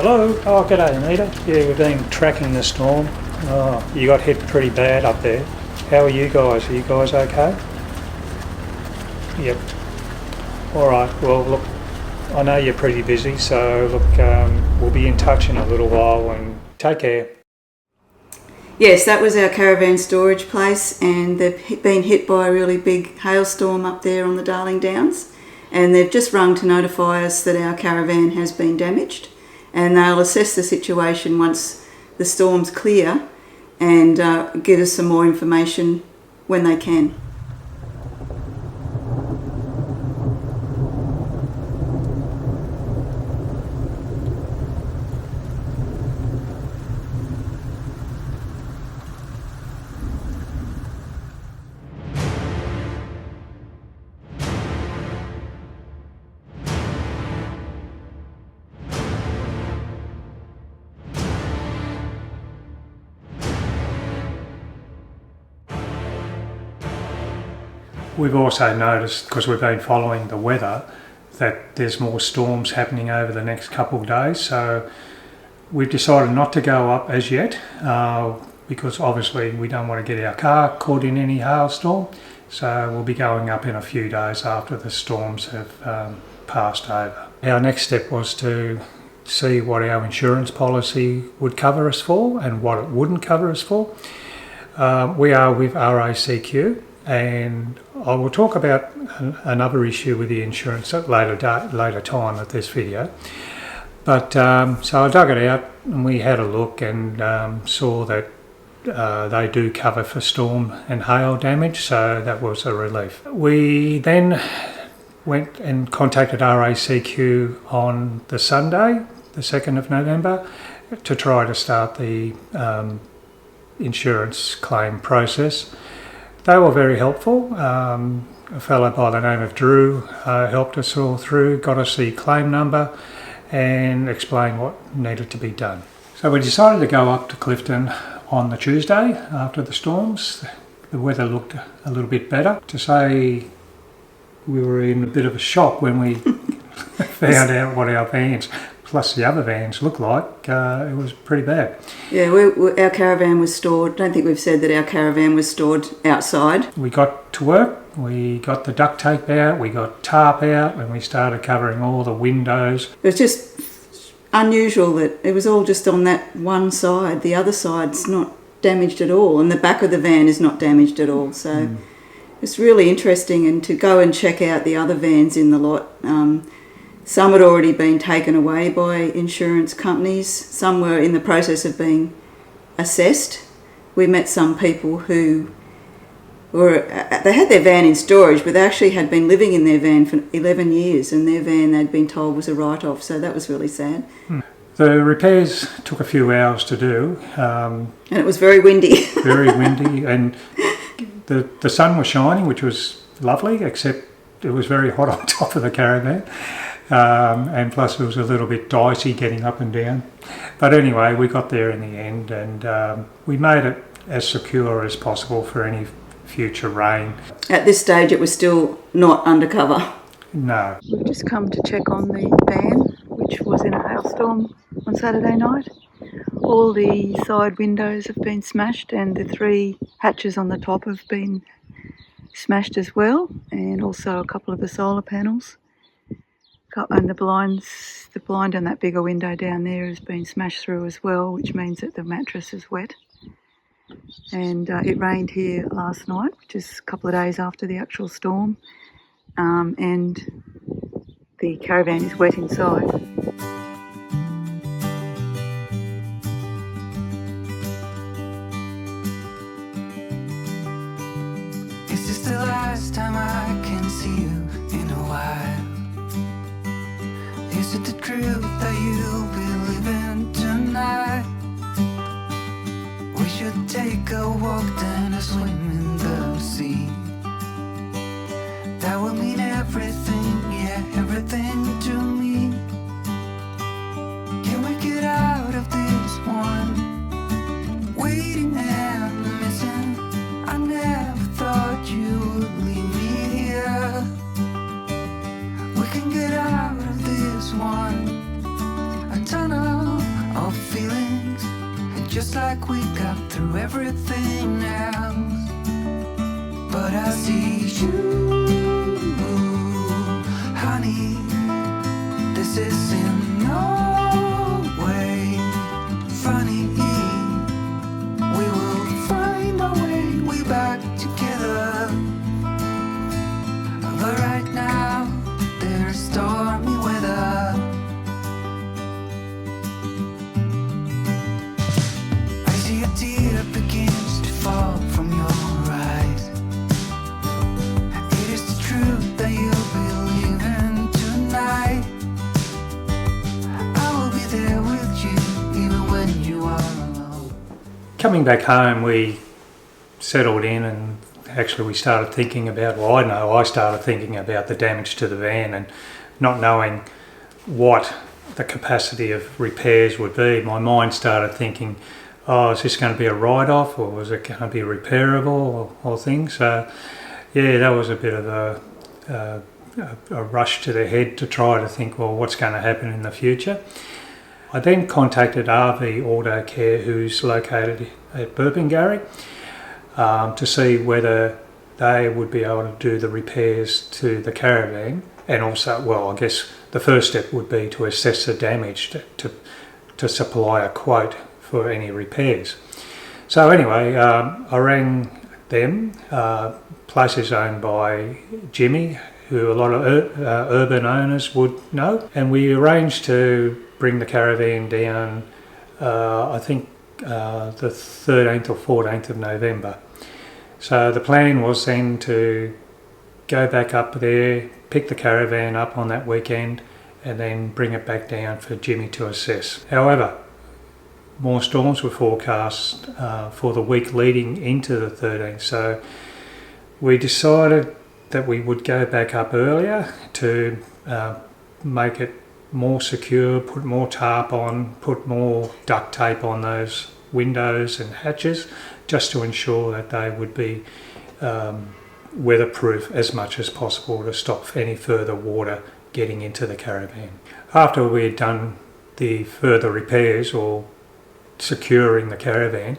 Hello. Oh, g'day, Anita. Yeah, we've been tracking the storm. Oh, you got hit pretty bad up there. How are you guys? Are you guys okay? Yep. All right. Well, look, I know you're pretty busy, so look, we'll be in touch in a little while, and take care. Yes, that was our caravan storage place, and they've been hit by a really big hailstorm up there on the Darling Downs, and they've just rung to notify us that our caravan has been damaged, and they'll assess the situation once the storm's clear and give us some more information when they can. We've also noticed, because we've been following the weather, that there's more storms happening over the next couple of days. So we've decided not to go up as yet, because obviously we don't want to get our car caught in any hailstorm. So we'll be going up in a few days after the storms have passed over. Our next step was to see what our insurance policy would cover us for and what it wouldn't cover us for. We are with RACQ, and I will talk about another issue with the insurance at later time of this video. But so I dug it out and we had a look and saw that they do cover for storm and hail damage, so that was a relief. We then went and contacted RACQ on the Sunday, the 2nd of November, to try to start the insurance claim process. They were very helpful. A fellow by the name of Drew helped us all through, got us the claim number and explained what needed to be done. So we decided to go up to Clifton on the Tuesday after the storms. The weather looked a little bit better. To say we were in a bit of a shock when we found out what our vans, plus the other vans, looked like. It was pretty bad. Yeah, our caravan was stored. I don't think we've said that our caravan was stored outside. We got to work, we got the duct tape out, we got tarp out, and we started covering all the windows. It was just unusual that it was all just on that one side. The other side's not damaged at all, and the back of the van is not damaged at all. So it's really interesting, and to go and check out the other vans in the lot. Some had already been taken away by insurance companies. Some were in the process of being assessed. We met some people who they had their van in storage, but they actually had been living in their van for 11 years, and their van they'd been told was a write-off, so that was really sad. The repairs took a few hours to do. And it was very windy. Very windy, and the sun was shining, which was lovely, except it was very hot on top of the caravan. And plus it was a little bit dicey getting up and down. But anyway, we got there in the end, and we made it as secure as possible for any future rain. At this stage it was still not undercover. No. We've just come to check on the van, which was in a hailstorm on Saturday night. All the side windows have been smashed, and the 3 hatches on the top have been smashed as well, and also a couple of the solar panels. And the blind on that bigger window down there has been smashed through as well, which means that the mattress is wet. And it rained here last night, which is a couple of days after the actual storm, and the caravan is wet inside. Is this the last time I can see you in a while? Is it the truth that you'll be living tonight? We should take a walk, then a swim in the sea. That will mean everything, yeah, everything to me. Can we get out of this one? Waiting and missing. I never thought you would leave me here. We can get out of this one. A tunnel feelings, and just like we got through everything else. But I see you, honey. This is in no way funny. We will find our way back together. But right now, there's stormy weather. I see a tear begins to fall from your eyes. It is the truth that you believe in tonight. I will be there with you, even when you are alone. Coming back home, we settled in and actually we started thinking about, well, I started thinking about the damage to the van, and not knowing what the capacity of repairs would be, my mind started thinking, oh, is this going to be a write-off, or was it going to be repairable or things? So yeah, that was a bit of a rush to the head to try to think, well, what's going to happen in the future. I then contacted RV Auto Care, who's located at Burpengary, to see whether they would be able to do the repairs to the caravan, and also, well, I guess the first step would be to assess the damage to supply a quote for any repairs. So anyway, I rang them. Place is owned by Jimmy, who a lot of urban owners would know, and we arranged to bring the caravan down, I think the 13th or 14th of November. So the plan was then to go back up there, pick the caravan up on that weekend, and then bring it back down for Jimmy to assess. However, more storms were forecast for the week leading into the 13th, so we decided that we would go back up earlier to make it more secure, put more tarp on, put more duct tape on those windows and hatches, just to ensure that they would be weatherproof as much as possible to stop any further water getting into the caravan. After we had done the further repairs or securing the caravan,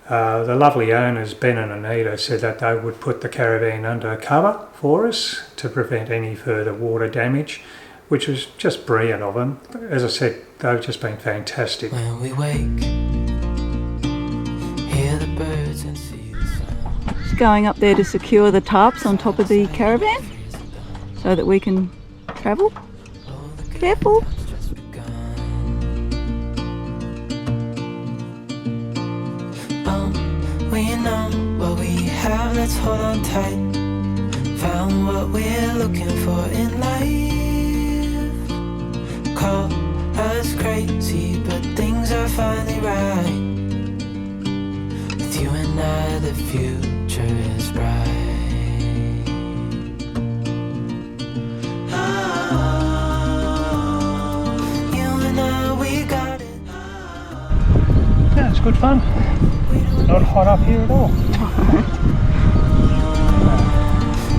the lovely owners, Ben and Anita, said that they would put the caravan under cover for us to prevent any further water damage, which was just brilliant of them. As I said, they've just been fantastic. When we wake, hear the birds and see the sun. Just going up there to secure the tarps on top of the caravan so that we can travel. Careful. We know what we have, let's hold on tight. Found what we're looking for in life. Call us crazy, but things are finally right. With you and I, the future is bright. Oh, you and I, we got it. Yeah, it's good fun. Not hot up here at all.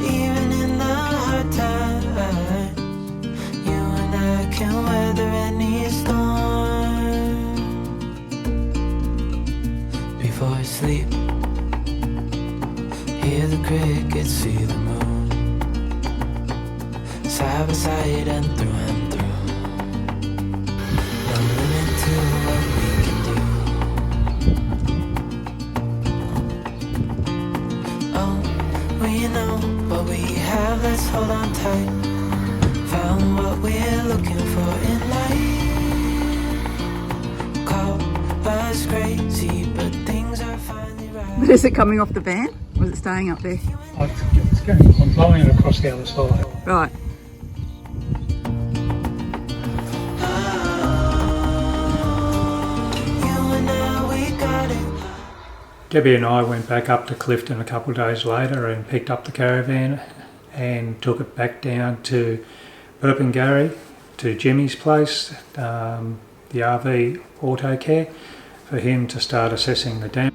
Even in the hard times, you and I can weather any storm. Before I sleep, hear the crickets, see the moon, side by side and through. No limit to what we can do. We know what we have, let's hold on tight. Found what we're looking for in life. Call us crazy, but things are finally right. But is it coming off the van or is it staying up there? I'm blowing it across the other side. Right. You and I, we got it. Debbie and I went back up to Clifton a couple of days later and picked up the caravan and took it back down to Burpengary, to Jimmy's place, the RV Auto Care, for him to start assessing the damage.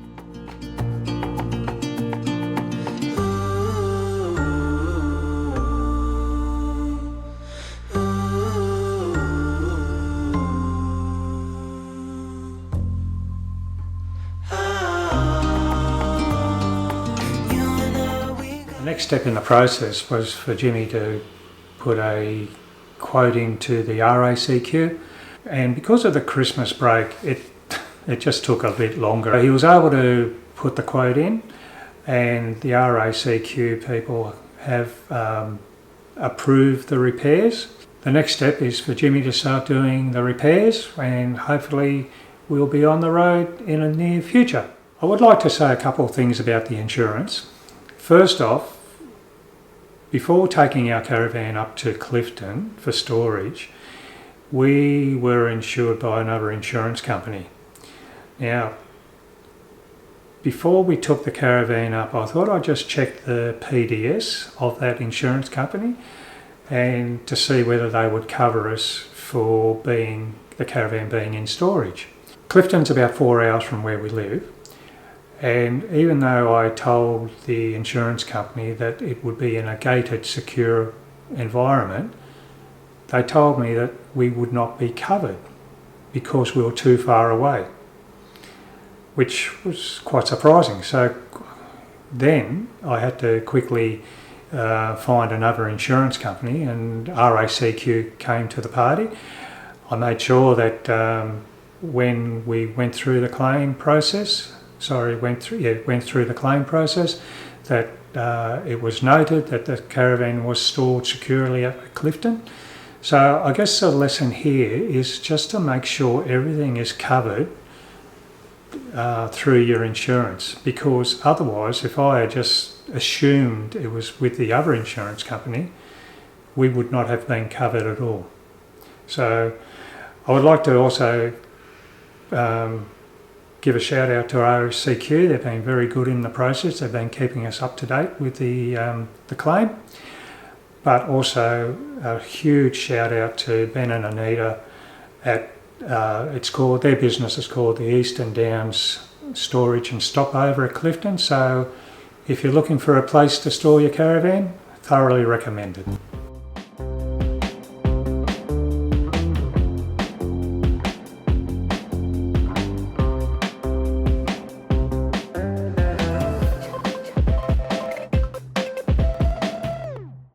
next step in the process was for Jimmy to put a quote into the RACQ, and because of the Christmas break, it just took a bit longer. He was able to put the quote in, and the RACQ people have approved the repairs. The next step is for Jimmy to start doing the repairs, and hopefully we'll be on the road in the near future. I would like to say a couple of things about the insurance. First off, before taking our caravan up to Clifton for storage, we were insured by another insurance company. Now, before we took the caravan up, I thought I'd just check the PDS of that insurance company and to see whether they would cover us for the caravan being in storage. Clifton's about 4 hours from where we live, and even though I told the insurance company that it would be in a gated, secure environment, they told me that we would not be covered because we were too far away, which was quite surprising. So then I had to quickly find another insurance company, and RACQ came to the party. I made sure that when we went through the claim process, went through the claim process, that it was noted that the caravan was stored securely at Clifton. So I guess the lesson here is just to make sure everything is covered through your insurance, because otherwise, if I had just assumed it was with the other insurance company, we would not have been covered at all. So I would like to also give a shout out to RACQ. They've been very good in the process. They've been keeping us up to date with the claim. But also a huge shout out to Ben and Anita at their business is called the Eastern Downs Storage and Stopover at Clifton. So if you're looking for a place to store your caravan, thoroughly recommended.